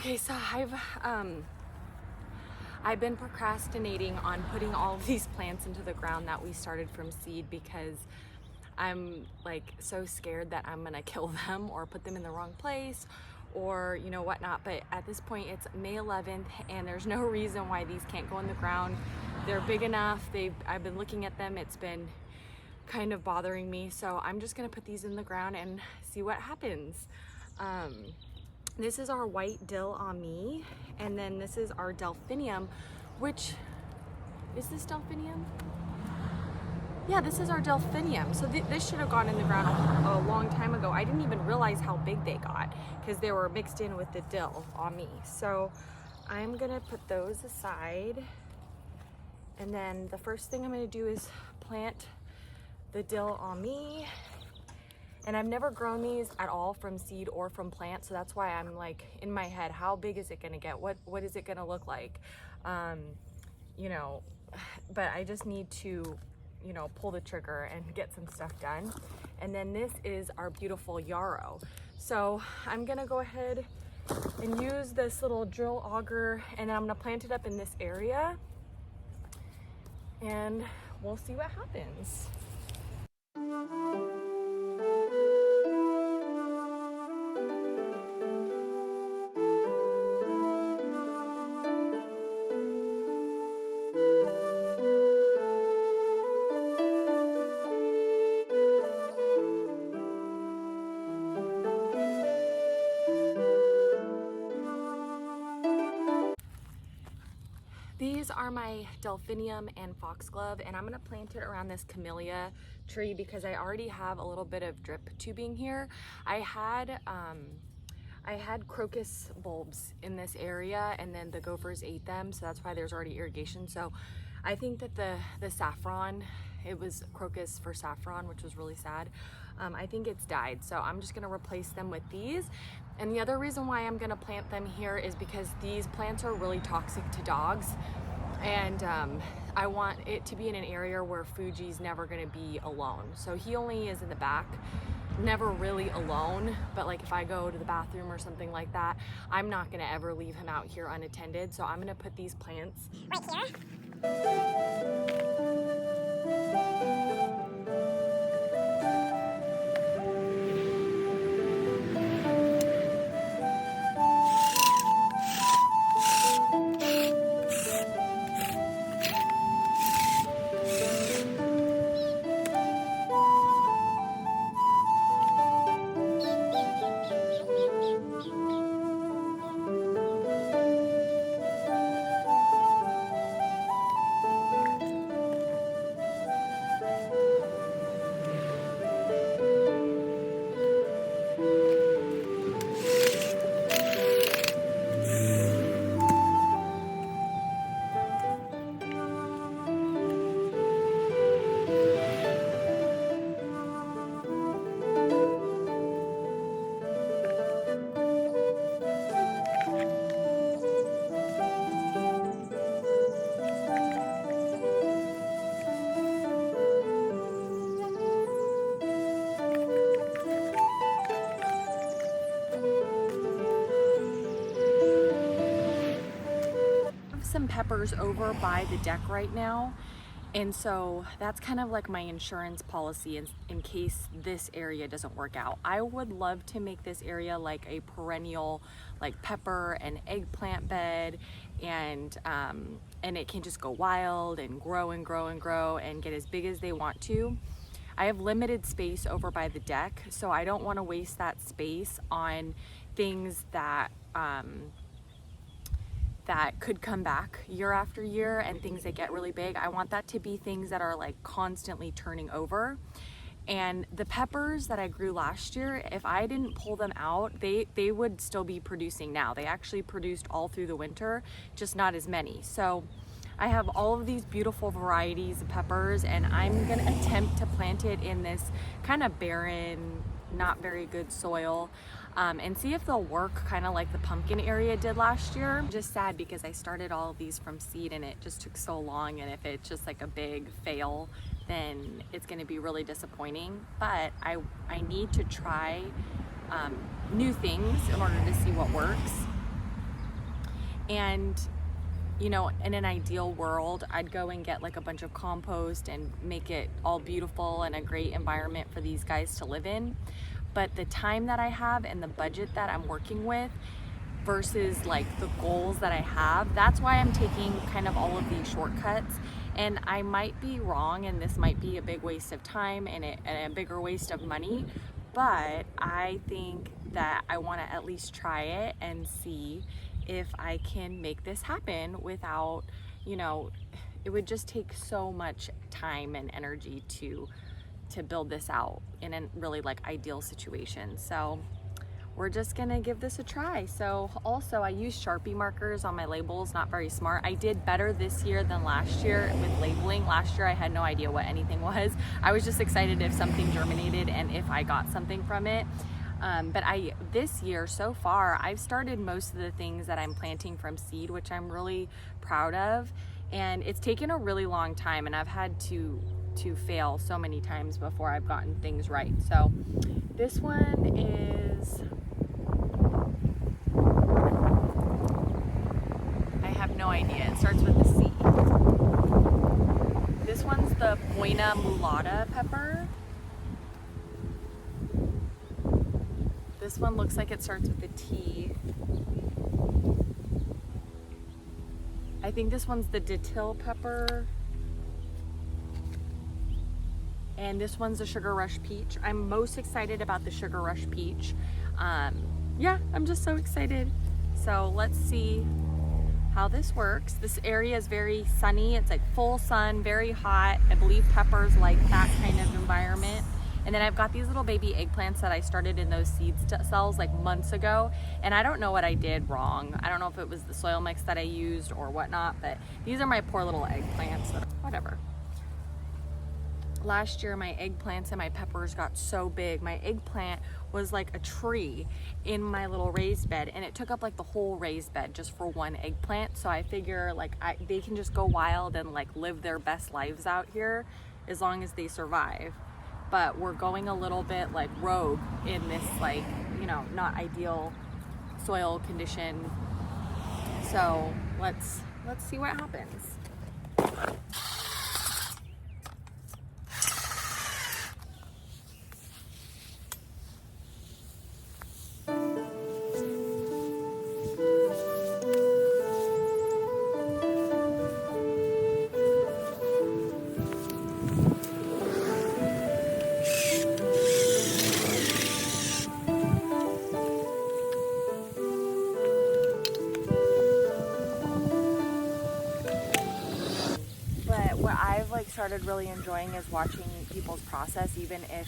Okay, so I've been procrastinating on putting all of these plants into the ground that we started from seed because I'm like so scared that I'm gonna kill them or put them in the wrong place or whatnot. But at this point it's May 11th and there's no reason why these can't go in the ground. They're big enough. I've been looking at them. It's been kind of bothering me. So I'm just gonna put these in the ground and see what happens. This is our white dill on me, and then this is our delphinium, which, is this delphinium? Yeah, this is our delphinium. So this should have gone in the ground a long time ago. I didn't even realize how big they got because they were mixed in with the dill on me. So I'm gonna put those aside. And then the first thing I'm gonna do is plant the dill on me. And I've never grown these at all from seed or from plant, so that's why I'm like in my head, how big is it gonna get? What is it gonna look like? But I just need to, pull the trigger and get some stuff done. And then this is our beautiful yarrow. So I'm gonna go ahead and use this little drill auger, and I'm gonna plant it up in this area, and we'll see what happens. These are my delphinium and foxglove, and I'm gonna plant it around this camellia tree because I already have a little bit of drip tubing here. I had crocus bulbs in this area, and then the gophers ate them, so that's why there's already irrigation. So I think that the saffron, it was crocus for saffron, which was really sad. I think it's died, so I'm just gonna replace them with these. And the other reason why I'm gonna plant them here is because these plants are really toxic to dogs, and I want it to be in an area where Fuji's never gonna be alone. So he only is in the back, never really alone, but like if I go to the bathroom or something like that, I'm not gonna ever leave him out here unattended. So I'm gonna put these plants right here. Some peppers over by the deck right now, and so that's kind of like my insurance policy in case this area doesn't work out. I would love to make this area like a perennial like pepper and eggplant bed, and it can just go wild and grow and grow and grow and get as big as they want to. I have limited space over by the deck, so I don't want to waste that space on things that that could come back year after year and things that get really big. I want that to be things that are like constantly turning over. And the peppers that I grew last year, if I didn't pull them out, they would still be producing now. They actually produced all through the winter, just not as many. So I have all of these beautiful varieties of peppers, and I'm gonna attempt to plant it in this kind of barren, not very good soil, and see if they'll work kind of like the pumpkin area did last year. I'm just sad because I started all of these from seed and it just took so long, and if it's just like a big fail, then it's going to be really disappointing. But I need to try new things in order to see what works. And you know, in an ideal world, I'd go and get like a bunch of compost and make it all beautiful and a great environment for these guys to live in. But the time that I have and the budget that I'm working with versus like the goals that I have, that's why I'm taking kind of all of these shortcuts. And I might be wrong, and this might be a big waste of time and a bigger waste of money, but I think that I want to at least try it and see if I can make this happen without, you know, it would just take so much time and energy to build this out in a really like ideal situation. So we're just gonna give this a try. So also I use Sharpie markers on my labels, not very smart. I did better this year than last year with labeling. Last year I had no idea what anything was. I was just excited if something germinated and if I got something from it. But this year so far, I've started most of the things that I'm planting from seed, which I'm really proud of. And it's taken a really long time, and I've had to fail so many times before I've gotten things right. So this one is, I have no idea. It starts with a C. This one's the Buena Mulata pepper. This one looks like it starts with a T. I think this one's the Dill pepper. And this one's the Sugar Rush Peach. I'm most excited about the Sugar Rush Peach. Yeah, I'm just so excited. So let's see how this works. This area is very sunny. It's like full sun, very hot. I believe peppers like that kind of environment. And then I've got these little baby eggplants that I started in those seed cells like months ago. And I don't know what I did wrong. I don't know if it was the soil mix that I used or whatnot, but these are my poor little eggplants. Whatever. Last year, my eggplants and my peppers got so big. My eggplant was like a tree in my little raised bed, and it took up like the whole raised bed just for one eggplant. So I figure like they can just go wild and like live their best lives out here as long as they survive. But we're going a little bit like rogue in this like, you know, not ideal soil condition. So let's see what happens. What I've like started really enjoying is watching people's process, even if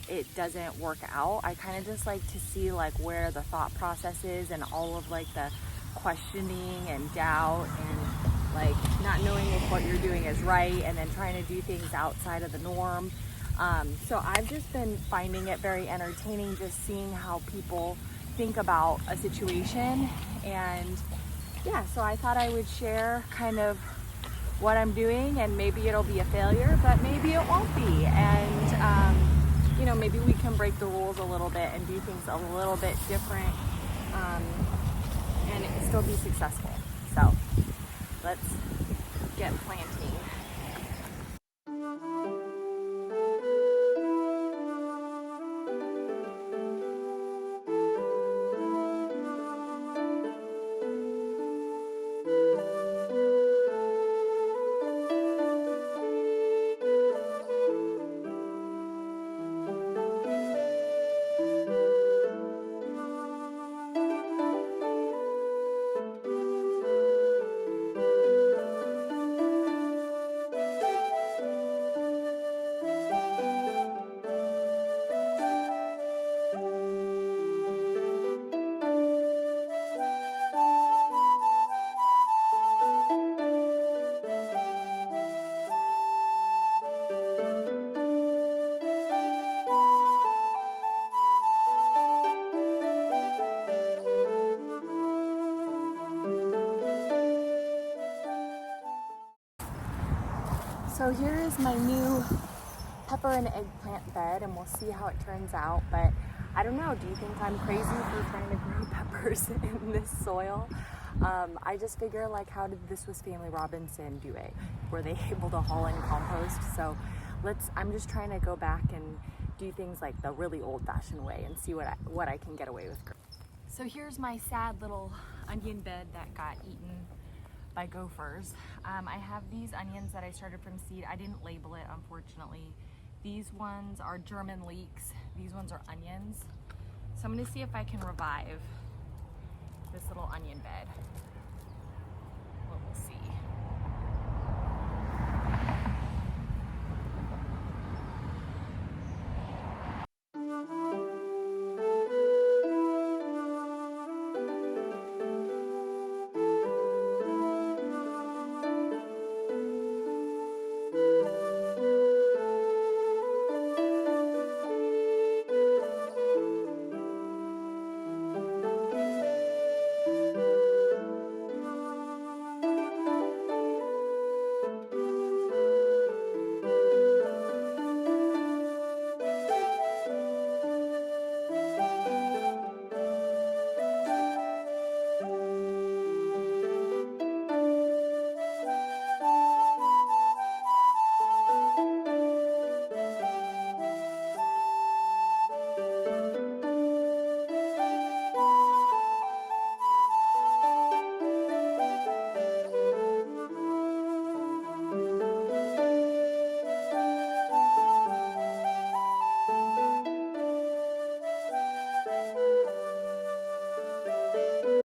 it doesn't work out. I kind of just like to see like where the thought process is and all of like the questioning and doubt and like not knowing if what you're doing is right and then trying to do things outside of the norm. So I've just been finding it very entertaining, just seeing how people think about a situation. And yeah, so I thought I would share kind of what I'm doing, and maybe it'll be a failure, but maybe it won't be. And you know, maybe we can break the rules a little bit and do things a little bit different, and it can still be successful. So let's get planting. So here is my new pepper and eggplant bed, and we'll see how it turns out. But I don't know, do you think I'm crazy for trying to grow peppers in this soil? I just figure, like, how did This Was Family Robinson do it? Were they able to haul in compost? So I'm just trying to go back and do things like the really old-fashioned way and see what I can get away with. So here's my sad little onion bed that got eaten by gophers. I have these onions that I started from seed. I didn't label it, unfortunately. These ones are German leeks. These ones are onions. So I'm gonna see if I can revive this little onion bed.